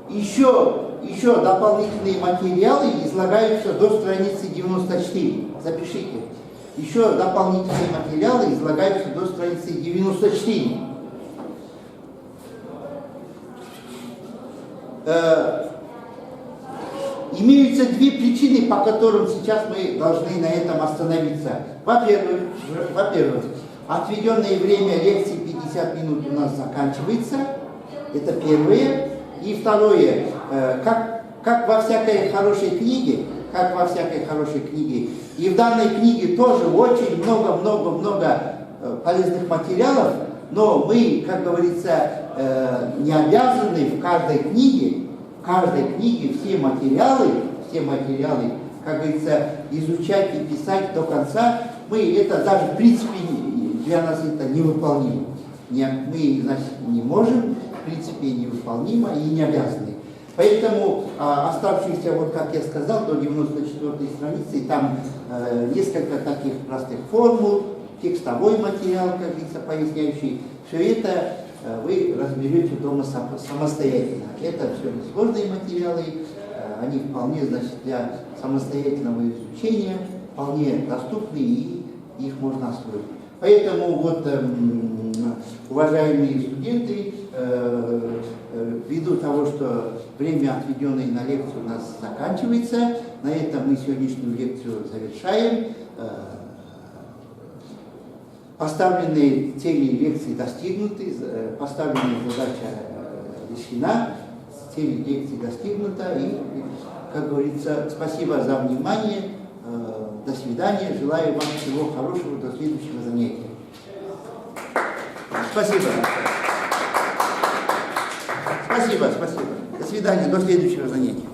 Еще дополнительные материалы излагаются до страницы 94. Запишите. Еще дополнительные материалы излагаются до страницы 94. Имеются две причины, по которым сейчас мы должны на этом остановиться. Во-первых, отведенное время лекции 50 минут у нас заканчивается. Это первое. И второе, как во всякой хорошей книге, и в данной книге тоже очень много полезных материалов, но мы, как говорится, не обязаны в каждой книге все материалы, как говорится, изучать и писать до конца. Мы это даже в принципе для нас это невыполнимо. Мы, значит, не можем, в принципе, невыполнимо и не обязаны. Поэтому оставшиеся, вот как я сказал, до 94-й страницы, там несколько таких простых формул, текстовой материал, как говорится, поясняющий. Все это вы разберете дома самостоятельно. Это все несложные материалы, они вполне, значит, для самостоятельного изучения, вполне доступны, и их можно освоить. Поэтому вот, уважаемые студенты, ввиду того, что время, отведенное на лекцию, у нас заканчивается, на этом мы сегодняшнюю лекцию завершаем. Поставленные цели лекции достигнуты, поставленная задача решена, цель лекции достигнута, и, как говорится, спасибо за внимание, до свидания, желаю вам всего хорошего, до следующего занятия. Спасибо. Спасибо. До свидания, до следующего занятия.